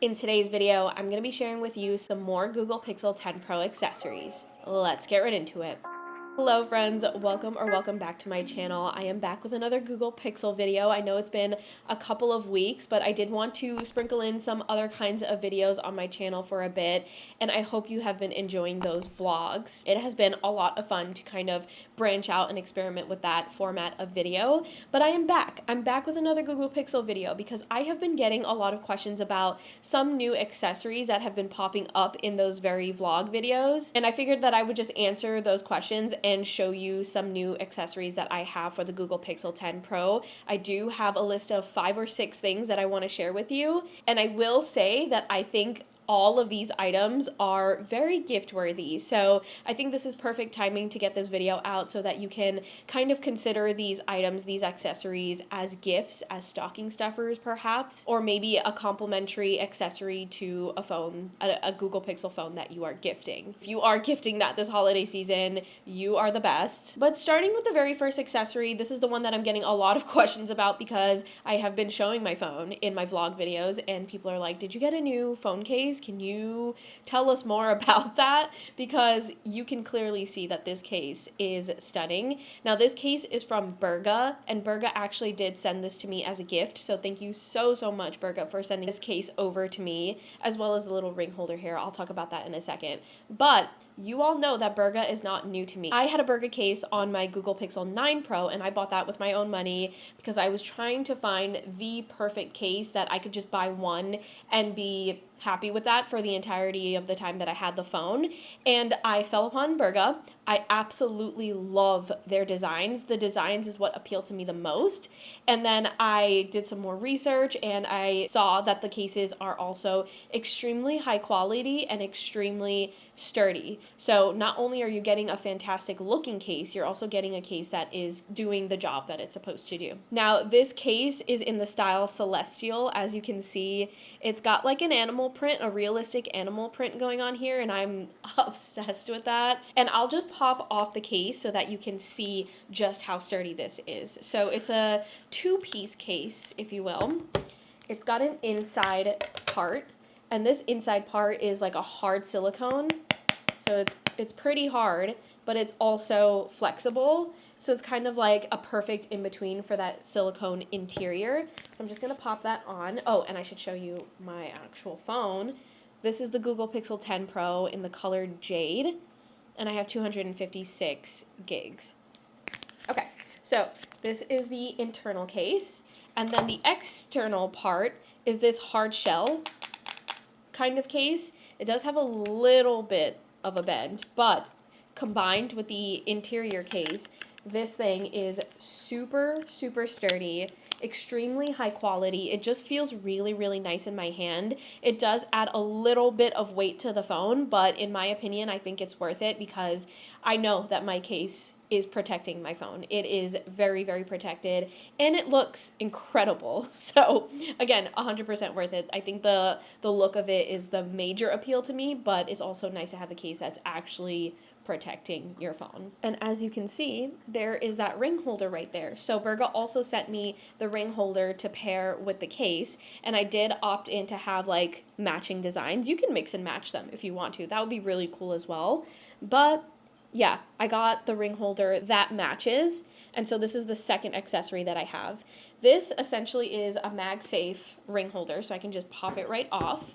In today's video, I'm going to be sharing with you some more Google Pixel 10 Pro accessories. Let's get right into it. Hello friends, welcome back to my channel. I am back with another Google Pixel video. I know it's been a couple of weeks, but I did want to sprinkle in some other kinds of videos on my channel for a bit, and I hope you have been enjoying those vlogs. It has been a lot of fun to kind of branch out and experiment with that format of video, but I am back. I'm back with another Google Pixel video because I have been getting a lot of questions about some new accessories that have been popping up in those very vlog videos, and I figured that I would just answer those questions and show you some new accessories that I have for the Google Pixel 10 Pro. I do have a list of 5 or 6 things that I want to share with you, and I will say that I think all of these items are very gift worthy. So I think this is perfect timing to get this video out so that you can kind of consider these items, these accessories as gifts, as stocking stuffers perhaps, or maybe a complimentary accessory to a phone, a Google Pixel phone that you are gifting. If you are gifting that this holiday season, you are the best. But starting with the very first accessory, this is the one that I'm getting a lot of questions about because I have been showing my phone in my vlog videos and people are like, did you get a new phone case? Can you tell us more about that? Because you can clearly see that this case is stunning. Now this case is from Burga, and Burga actually did send this to me as a gift, so thank you so much, Burga, for sending this case over to me, as well as the little ring holder here. I'll talk about that in a second. But you all know that Burga is not new to me. I had a Burga case on my Google Pixel 9 Pro, and I bought that with my own money because I was trying to find the perfect case that I could just buy one and be happy with that for the entirety of the time that I had the phone, and I fell upon Burga. I absolutely love their designs. The designs is what appealed to me the most, and then I did some more research and I saw that the cases are also extremely high quality and extremely sturdy. So not only are you getting a fantastic looking case, you're also getting a case that is doing the job that it's supposed to do. Now this case is in the style Celestial. As you can see, it's got like an animal print, a realistic animal print going on here, and I'm obsessed with that. And I'll just pop off the case so that you can see just how sturdy this is. So it's a 2-piece case, if you will. It's got an inside part, and this inside part is like a hard silicone. So it's pretty hard, but it's also flexible. So it's kind of like a perfect in-between for that silicone interior. So I'm just going to pop that on. Oh, and I should show you my actual phone. This is the Google Pixel 10 Pro in the color Jade, and I have 256 gigs. Okay, so this is the internal case, and then the external part is this hard shell kind of case. It does have a little bit of a bend, but combined with the interior case, this thing is super sturdy, extremely high quality. It just feels really nice in my hand. It does add a little bit of weight to the phone, but in my opinion, I think it's worth it because I know that my case is protecting my phone. It is very protected, and it looks incredible. So again, 100% worth it. I think the look of it is the major appeal to me, but it's also nice to have a case that's actually protecting your phone. And as you can see, there is that ring holder right there. So Burga also sent me the ring holder to pair with the case, and I did opt in to have like matching designs. You can mix and match them if you want to. That would be really cool as well. But yeah, I got the ring holder that matches, and so this is the second accessory that I have. This essentially is a MagSafe ring holder, so I can just pop it right off,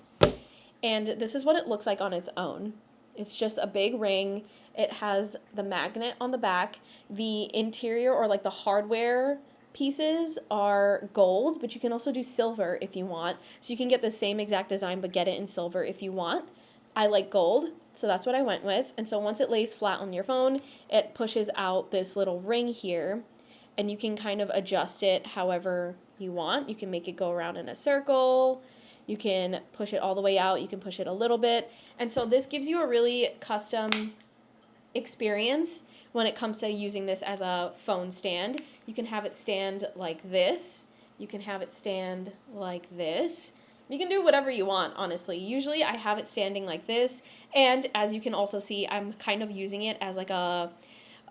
and this is what it looks like on its own. It's just a big ring. It has the magnet on the back. The interior, or like the hardware pieces, are gold, but you can also do silver if you want. So you can get the same exact design but get it in silver if you want. I like gold, so that's what I went with. And so once it lays flat on your phone, it pushes out this little ring here, and you can kind of adjust it however you want. You can make it go around in a circle. You can push it all the way out. You can push it a little bit. And so this gives you a really custom experience when it comes to using this as a phone stand. You can have it stand like this. You can have it stand like this. You can do whatever you want, honestly. Usually I have it standing like this, and as you can also see, I'm kind of using it as like a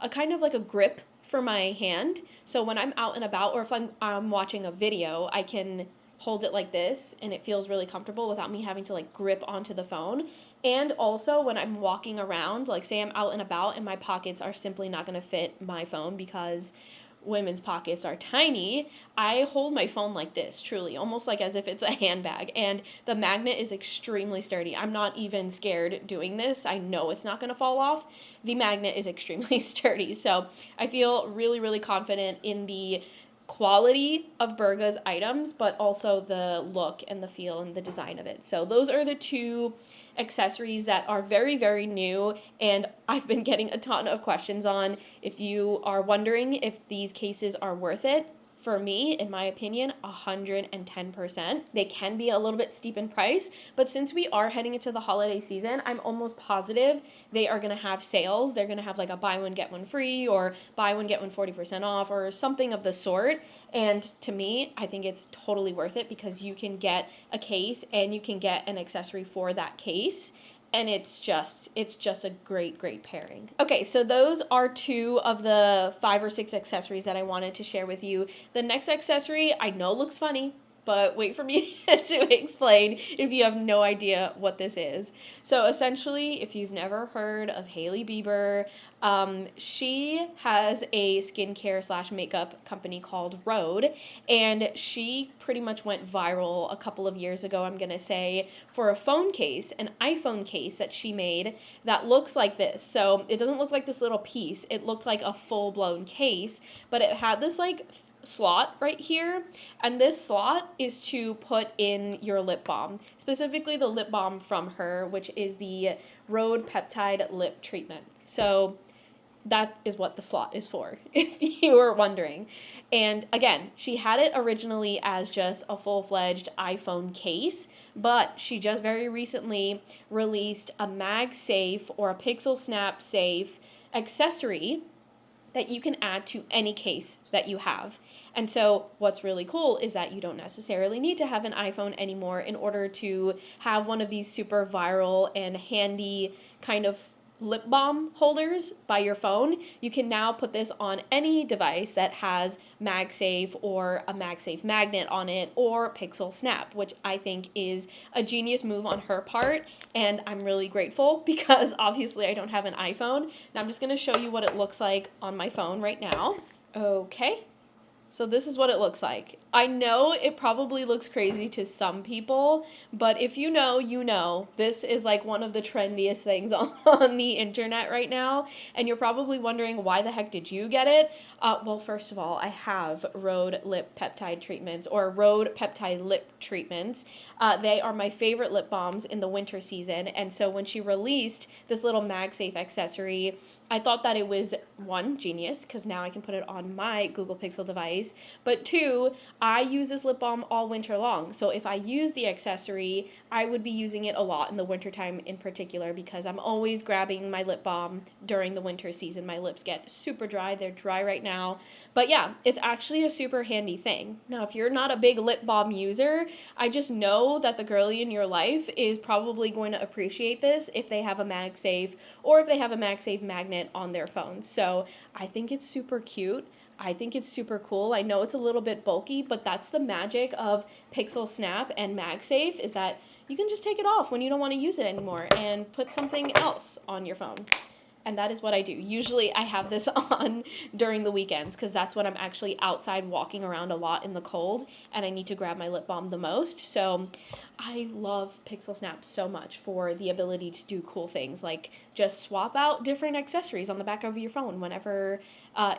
kind of like a grip for my hand. So when I'm out and about, or if I'm watching a video, I can holds it like this, and it feels really comfortable without me having to like grip onto the phone. And also when I'm walking around, like say I'm out and about and my pockets are simply not going to fit my phone because women's pockets are tiny, I hold my phone like this, truly, almost like as if it's a handbag. And the magnet is extremely sturdy. I'm not even scared doing this. I know it's not going to fall off. The magnet is extremely sturdy. So I feel really, really confident in the quality of Burga's items, but also the look and the feel and the design of it. So those are the two accessories that are very, very new, and I've been getting a ton of questions on. If you are wondering if these cases are worth it, for me, in my opinion, 110%. They can be a little bit steep in price, but since we are heading into the holiday season, I'm almost positive they are going to have sales. They're going to have like a buy one, get one free, or buy one, get one 40% off, or something of the sort. And to me, I think it's totally worth it because you can get a case and you can get an accessory for that case. And it's just a great pairing. Okay, so those are two of the 5 or 6 accessories that I wanted to share with you. The next accessory I know looks funny, but wait for me to explain if you have no idea what this is. So essentially, if you've never heard of Hailey Bieber, she has a skincare / makeup company called Rhode, and she pretty much went viral a couple of years ago, I'm gonna say, for a phone case, an iPhone case that she made that looks like this. So it doesn't look like this little piece, it looked like a full-blown case, but it had this like slot right here, and this slot is to put in your lip balm, specifically the lip balm from her, which is the Rhode Peptide Lip Treatment. So that is what the slot is for, if you were wondering. And again, she had it originally as just a full-fledged iPhone case, but she just very recently released a MagSafe or a Pixel Snap Safe accessory that you can add to any case that you have. And so what's really cool is that you don't necessarily need to have an iPhone anymore in order to have one of these super viral and handy kind of lip balm holders by your phone. You can now put this on any device that has MagSafe or a MagSafe magnet on it or Pixel Snap, which I think is a genius move on her part, and I'm really grateful because obviously I don't have an iPhone. Now I'm just going to show you what it looks like on my phone right now. Okay. So this is what it looks like. I know it probably looks crazy to some people, but if you know, you know. This is like one of the trendiest things on the internet right now, and you're probably wondering, why the heck did you get it? Well, first of all, I have Rhode Lip Peptide Treatments, or Rhode Peptide Lip Treatments. They are my favorite lip balms in the winter season, and so when she released this little MagSafe accessory, I thought that it was, one, genius, because now I can put it on my Google Pixel device, but two, I use this lip balm all winter long, so if I use the accessory, I would be using it a lot in the wintertime in particular, because I'm always grabbing my lip balm during the winter season. My lips get super dry. They're dry right now, but yeah, it's actually a super handy thing. Now, if you're not a big lip balm user, I just know that the girly in your life is probably going to appreciate this if they have a MagSafe or if they have a MagSafe magnet on their phone. So I think it's super cute. I think it's super cool. I know it's a little bit bulky, but that's the magic of Pixel Snap and MagSafe, is that you can just take it off when you don't want to use it anymore and put something else on your phone. And that is what I do. Usually I have this on during the weekends because that's when I'm actually outside walking around a lot in the cold and I need to grab my lip balm the most. So I love Pixel Snap so much for the ability to do cool things like just swap out different accessories on the back of your phone whenever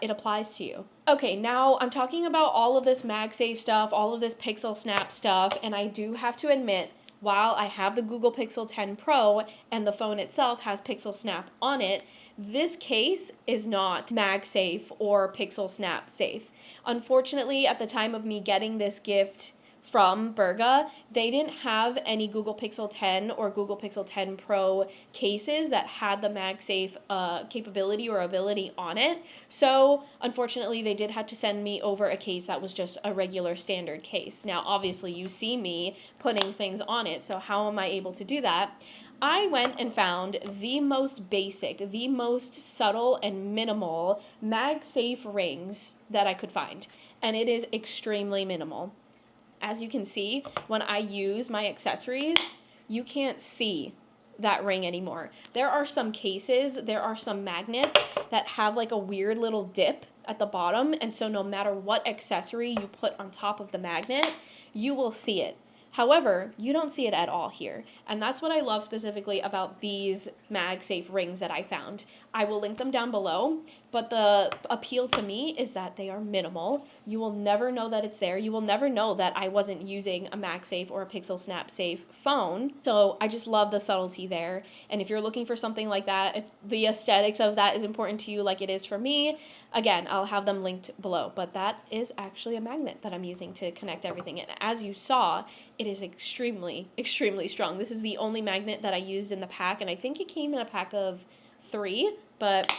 it applies to you. Okay, now I'm talking about all of this MagSafe stuff, all of this Pixel Snap stuff, and I do have to admit, while I have the Google Pixel 10 Pro and the phone itself has Pixel Snap on it, this case is not MagSafe or Pixel Snap safe. Unfortunately, at the time of me getting this gift from Burga, they didn't have any Google Pixel 10 or Google Pixel 10 Pro cases that had the MagSafe capability or ability on it. So unfortunately, they did have to send me over a case that was just a regular standard case. Now, obviously, you see me putting things on it, so how am I able to do that? I went and found the most basic, the most subtle and minimal MagSafe rings that I could find, and it is extremely minimal. As you can see, when I use my accessories, you can't see that ring anymore. There are some cases, there are some magnets that have like a weird little dip at the bottom, and so no matter what accessory you put on top of the magnet, you will see it. However, you don't see it at all here, and that's what I love specifically about these MagSafe rings that I found. I will link them down below, but the appeal to me is that they are minimal. You will never know that it's there. You will never know that I wasn't using a MagSafe or a Pixel Snap Safe phone. So I just love the subtlety there. And if you're looking for something like that, if the aesthetics of that is important to you like it is for me, again, I'll have them linked below. But that is actually a magnet that I'm using to connect everything. And as you saw, it is extremely, extremely strong. This is the only magnet that I used in the pack, and I think it came in a pack of 3, but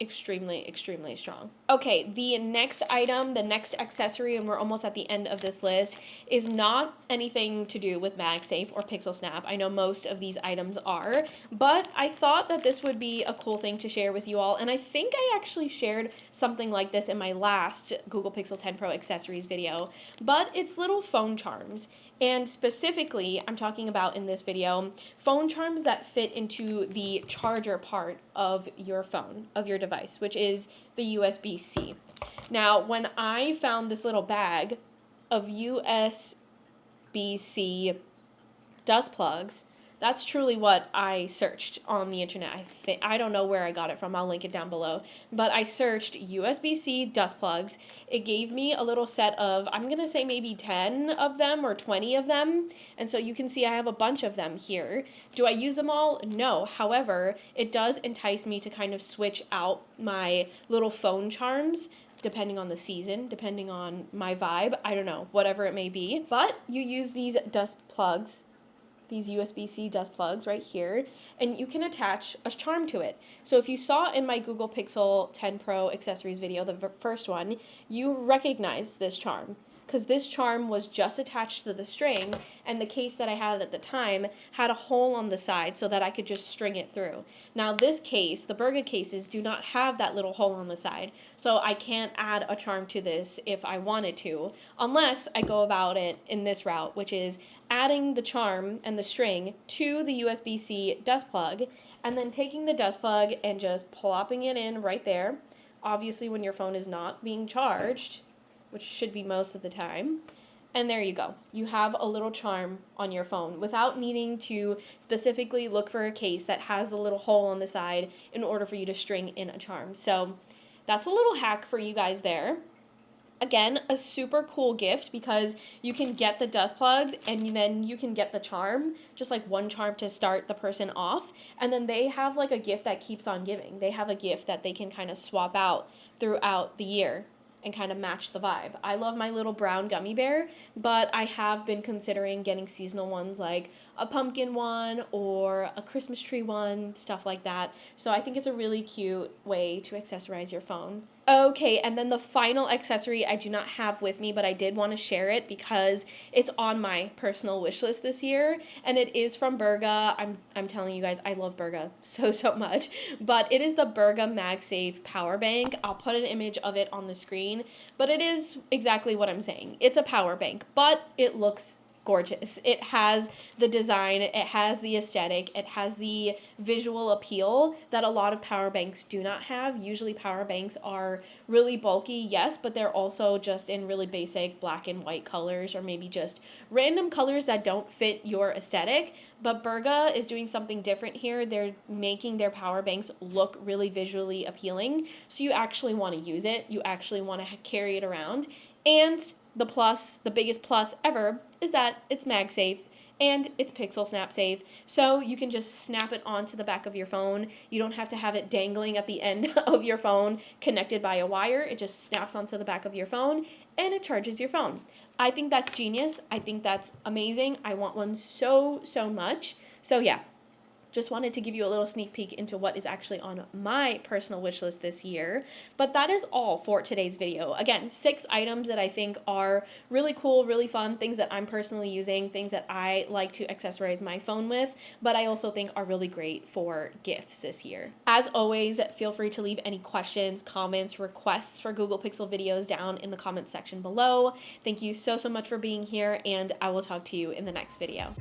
extremely, extremely strong. Okay, the next item, the next accessory, and we're almost at the end of this list, is not anything to do with MagSafe or Pixel Snap. I know most of these items are, but I thought that this would be a cool thing to share with you all, and I think I actually shared something like this in my last Google Pixel 10 Pro accessories video, but it's little phone charms. And specifically, I'm talking about in this video, phone charms that fit into the charger part of your phone, of your device, which is the USB-C. Now, when I found this little bag of USB-C dust plugs, that's truly what I searched on the internet. I don't know where I got it from. I'll link it down below. But I searched USB-C dust plugs. It gave me a little set of, I'm going to say maybe 10 of them or 20 of them. And so you can see I have a bunch of them here. Do I use them all? No. However, it does entice me to kind of switch out my little phone charms depending on the season, depending on my vibe. I don't know, whatever it may be. But you use these dust plugs, these USB-C dust plugs right here, and you can attach a charm to it. So if you saw in my Google Pixel 10 Pro accessories video, the first one, you recognize this charm, because this charm was just attached to the string, and the case that I had at the time had a hole on the side so that I could just string it through. Now this case, the Burga cases, do not have that little hole on the side, so I can't add a charm to this if I wanted to, unless I go about it in this route, which is adding the charm and the string to the USB-C dust plug, and then taking the dust plug and just plopping it in right there, obviously when your phone is not being charged, which should be most of the time. And there you go. You have a little charm on your phone without needing to specifically look for a case that has the little hole on the side in order for you to string in a charm. So that's a little hack for you guys there. Again, a super cool gift because you can get the dust plugs and then you can get the charm, just like one charm to start the person off. And then they have like a gift that keeps on giving. They have a gift that they can kind of swap out throughout the year and kind of match the vibe. I love my little brown gummy bear, but I have been considering getting seasonal ones like a pumpkin one or a Christmas tree one, stuff like that. So I think it's a really cute way to accessorize your phone. Okay, and then the final accessory I do not have with me, but I did want to share it because it's on my personal wish list this year, and it is from Burga. I'm telling you guys, I love Burga so much, but it is the Burga MagSafe power bank. I'll put an image of it on the screen, but it is exactly what I'm saying. It's a power bank, but it looks gorgeous. It has the design, it has the aesthetic, it has the visual appeal that a lot of power banks do not have. Usually power banks are really bulky, yes, but they're also just in really basic black and white colors or maybe just random colors that don't fit your aesthetic. But Burga is doing something different here. They're making their power banks look really visually appealing, so you actually want to use it. You actually want to carry it around. And the biggest plus ever, is that it's MagSafe and it's Pixel Snap Safe, so you can just snap it onto the back of your phone. You don't have to have it dangling at the end of your phone connected by a wire. It just snaps onto the back of your phone and it charges your phone. I think that's genius. I think that's amazing. I want one so much. So yeah, just wanted to give you a little sneak peek into what is actually on my personal wish list this year. But that is all for today's video. Again, 6 items that I think are really cool, really fun, things that I'm personally using, things that I like to accessorize my phone with, but I also think are really great for gifts this year. As always, feel free to leave any questions, comments, requests for Google Pixel videos down in the comments section below. Thank you so much for being here, and I will talk to you in the next video.